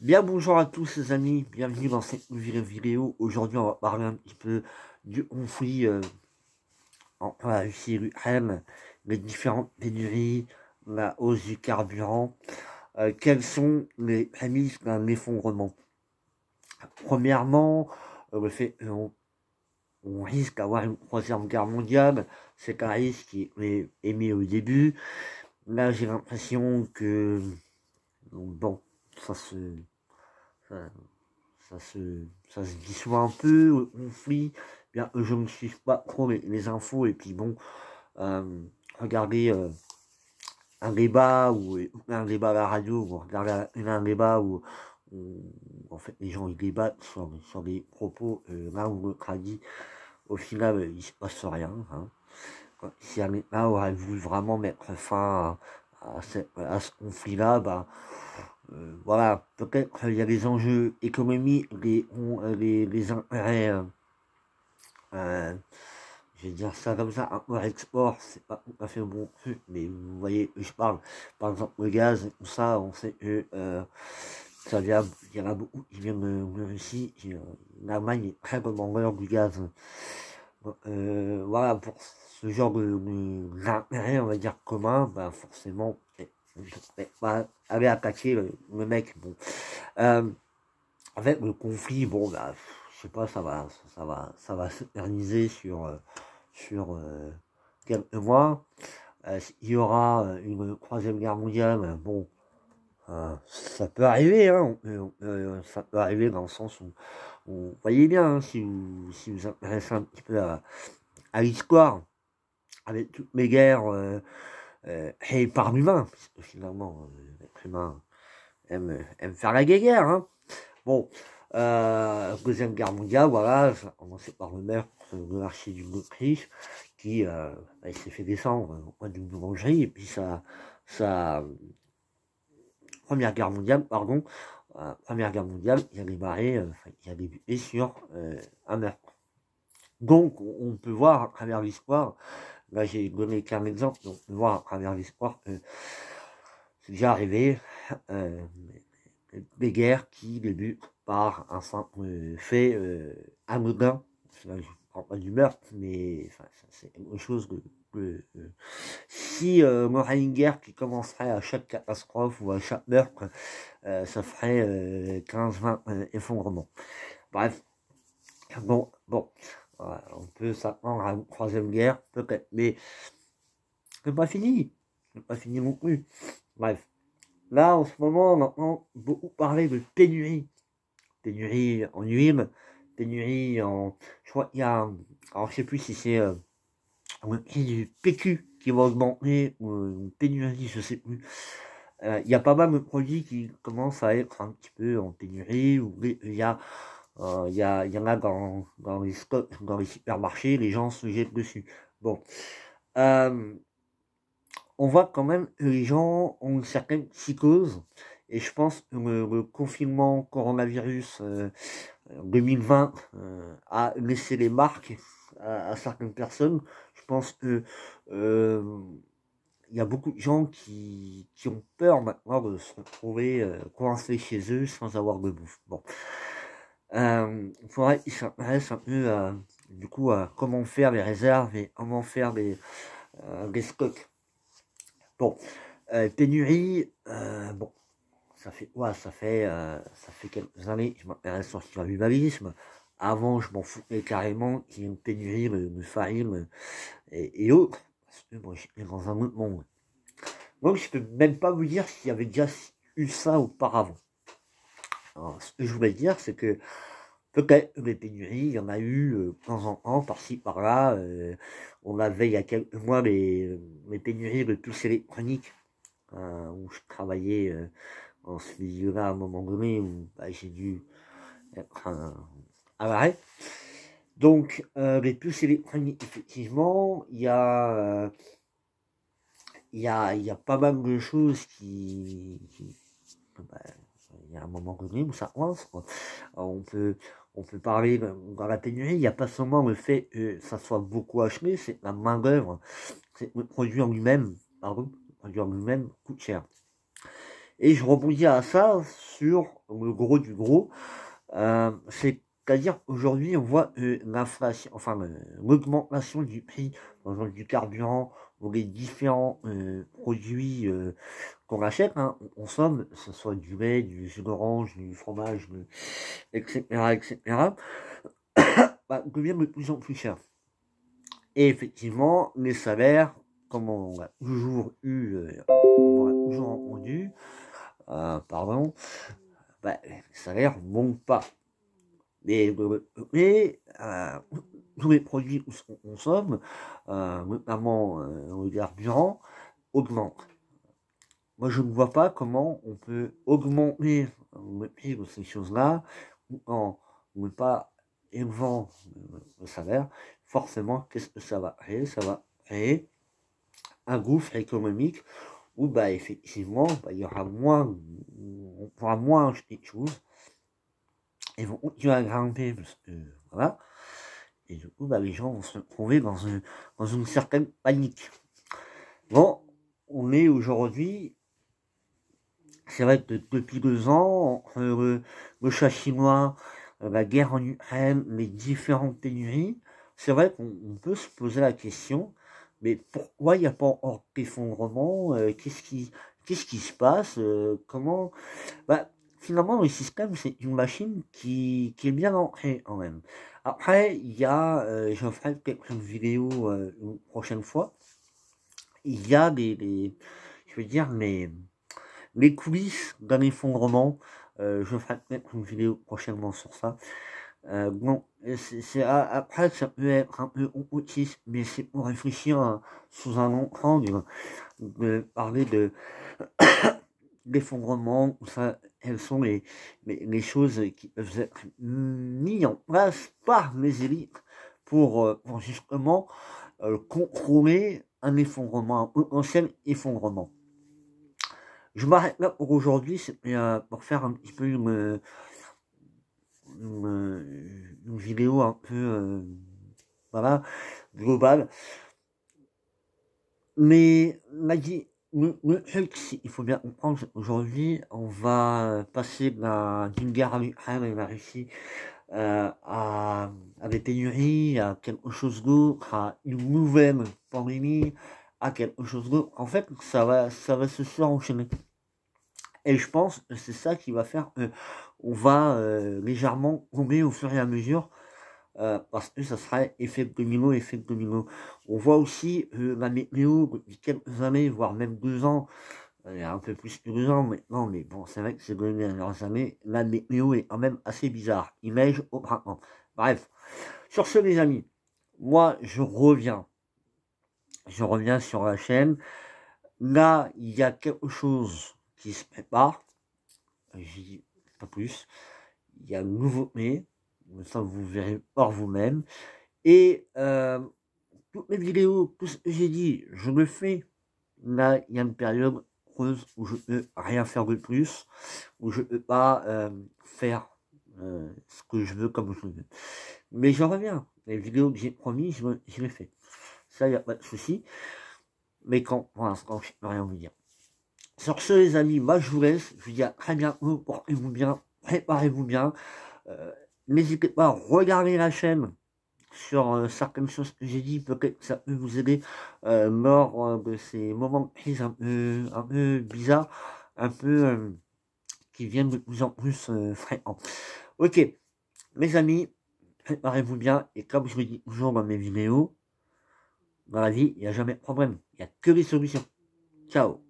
Bien bonjour à tous les amis, bienvenue dans cette nouvelle vidéo. Aujourd'hui on va parler un petit peu du conflit entre la Russie et l'Ukraine, les différentes pénuries, la hausse du carburant, quels sont les prémices d'un effondrement. Premièrement, le fait qu'on risque d'avoir une troisième guerre mondiale, c'est un risque qui est émis au début. Là j'ai l'impression que, bon, ça se... ça- ça se dissout un peu, le conflit. Bien, je ne suis pas trop les infos, et puis bon, euh, regardez un débat ou un débat à la radio, ou regardez un débat où, en fait les gens ils débattent sur des propos l'un ou l'autre a dit, au final il se passe rien. Hein. Si Américain aurait voulu vraiment mettre fin à ce conflit-là, bah, voilà, peut-être il y a des enjeux économiques, les intérêts, euh, je vais dire ça comme ça, un peu export, c'est pas tout à fait le bon truc, mais vous voyez, je parle, par exemple, le gaz et tout ça, on sait que ça vient, il y en a beaucoup qui viennent de Russie, l'Allemagne est très demandeur du gaz. Voilà, pour ce genre d'intérêt, on va dire, commun, bah forcément, je vais pas aller attaquer le mec. Bon. Euh, En fait, le conflit, bon, bah, je sais pas, ça va s'éterniser sur quelques mois. Il y aura une troisième guerre mondiale, bon, ça peut arriver, hein, ça peut arriver dans le sens où, vous voyez bien, hein, si vous intéressez un petit peu à l'histoire, avec toutes les guerres et par l'humain, parce que finalement, l'être humain aime faire la guerre, hein. Bon, Deuxième Guerre mondiale, voilà, ça a commencé par le meurtre de l'archiduc d'Autriche, qui il s'est fait descendre au coin d'une boulangerie, et puis Première Guerre mondiale, pardon, Première Guerre mondiale, il a démarré, il a débuté sur un meurtre. Donc, on peut voir à travers l'histoire, là j'ai donné qu'un exemple, donc on peut voir à travers l'histoire que c'est déjà arrivé, euh, des guerres qui débutent par un simple fait anodin. Là, je ne parle pas du meurtre, mais enfin, c'est quelque chose si on aurait une guerre qui commencerait à chaque catastrophe ou à chaque meurtre, ça ferait 15-20 effondrements. Bref, bon, voilà, on peut s'attendre à une troisième guerre, peut-être, mais c'est pas fini. C'est pas fini non plus. Bref. Là, en ce moment, on entend beaucoup parler de pénurie. Pénurie en huile, pénurie en... Je crois qu'il y a... Alors, je sais plus si c'est le prix du PQ qui va augmenter, ou une pénurie, je sais plus. Il y a pas mal de produits qui commencent à être un petit peu en pénurie, ou il y en a dans les stocks, dans les supermarchés, les gens se jettent dessus. Bon. Euh, on voit quand même que les gens ont une certaine psychose. Et je pense que le confinement coronavirus 2020 a laissé les marques à certaines personnes. Je pense que euh, il y a beaucoup de gens qui ont peur maintenant de se retrouver coincés chez eux sans avoir de bouffe. Bon, il faudrait qu'ils s'intéressent un peu du coup à comment faire les réserves et comment faire les stocks. Bon, pénurie, bon, ça fait quelques années que je m'intéresse sur le survivalisme. Avant, je m'en foutais carrément qu'il y ait une pénurie de farine et autres, parce que moi, j'étais dans un autre monde. Donc, je peux même pas vous dire s'il y avait déjà eu ça auparavant. Alors, ce que je voulais dire, c'est que peut-être les pénuries, il y en a eu de temps en temps, par-ci, par-là. On avait il y a quelques mois les pénuries de puces électroniques, où je travaillais dans ce milieu-là à un moment donné, où bah, j'ai dû être à l'arrêt. Donc, les puces électroniques, effectivement, il y a pas mal de choses bah, il y a un moment donné où ça coince, quoi. On peut parler dans la pénurie, il n'y a pas seulement le fait que ça soit beaucoup acheté, c'est la main-d'œuvre, c'est le produit en lui-même, pardon, le produit en lui-même coûte cher. Et je rebondis à ça sur le gros du gros. C'est-à-dire aujourd'hui on voit l'inflation, enfin l'augmentation du prix par exemple, du carburant ou les différents produits qu'on achète, hein, on consomme, que ce soit du lait, du jus d'orange, du fromage, etc., etc., bah, deviennent de plus en plus chers. Et effectivement, les salaires, comme on a toujours eu, on a toujours entendu, pardon, bah, les salaires ne montent pas. Mais tous les produits qu'on consomme, notamment le carburant, augmentent. Moi, je ne vois pas comment on peut augmenter le prix de ces choses-là en ne pas élevant le salaire. Forcément, qu'est-ce que ça va créer? Ça va créer un gouffre économique où, bah, effectivement, bah, il y aura moins, on pourra moins acheter de choses. Ils vont continuer à grimper parce que, voilà. Et du coup, bah, les gens vont se trouver dans une certaine panique. Bon, on est aujourd'hui. C'est vrai que depuis 2 ans, le chat chinois, la guerre en Ukraine, les différentes pénuries, c'est vrai qu'on peut se poser la question, mais pourquoi il n'y a pas encore d'effondrement? Qu'est-ce qui se passe? Comment? Bah, finalement, le système, c'est une machine qui est bien ancrée quand même. Après, il y a, j'en ferai peut-être une vidéo une prochaine fois, il y a je veux dire, les coulisses d'un effondrement. Je ferai peut-être une vidéo prochainement sur ça. Bon, après, ça peut être un peu autiste, mais c'est pour réfléchir sous un autre angle, de parler d'effondrement, ça, elles sont les choses qui peuvent être mises en place par les élites pour justement contrôler un effondrement, un potentiel effondrement. Je m'arrête là pour aujourd'hui, c'était pour faire un petit peu une vidéo un peu voilà, globale. Mais le truc, il faut bien comprendre qu'aujourd'hui, on va passer d'une guerre à l'Ukraine et la Russie à des pénuries, à quelque chose d'autre, à une nouvelle pandémie, à quelque chose d'autre. En fait, ça va se surenchaîner. Et je pense que c'est ça qui va faire qu'on va légèrement tomber au fur et à mesure, parce que ça sera effet domino, effet domino. On voit aussi la météo depuis quelques années, voire même 2 ans, un peu plus que 2 ans maintenant, mais bon, c'est vrai que c'est les dernières années, la météo est quand même assez bizarre. Il neige au printemps. Bref, sur ce les amis, moi je reviens sur la chaîne. Là, il y a quelque chose qui se prépare. Je dis pas plus. Il y a une nouveauté. Ça, vous verrez par vous-même. Et toutes mes vidéos, tout ce que j'ai dit, je le fais. Là, il y a une période creuse où je peux rien faire de plus, où je peux pas faire ce que je veux comme je veux. Mais je reviens. Les vidéos que j'ai promis, je les fais. Ça, il n'y a pas de souci. Mais quand, pour l'instant, je ne peux rien vous dire. Sur ce, les amis, moi je vous laisse. Je vous dis à très bientôt. Portez-vous bien. Préparez-vous bien. N'hésitez pas à regarder la chaîne sur certaines choses que j'ai dit. Peut-être que ça peut vous aider lors de ces moments de crise un peu bizarres, un peu qui viennent de plus en plus fréquents. Ok, mes amis, préparez-vous bien. Et comme je le dis toujours dans mes vidéos, dans la vie, il n'y a jamais de problème. Il n'y a que des solutions. Ciao.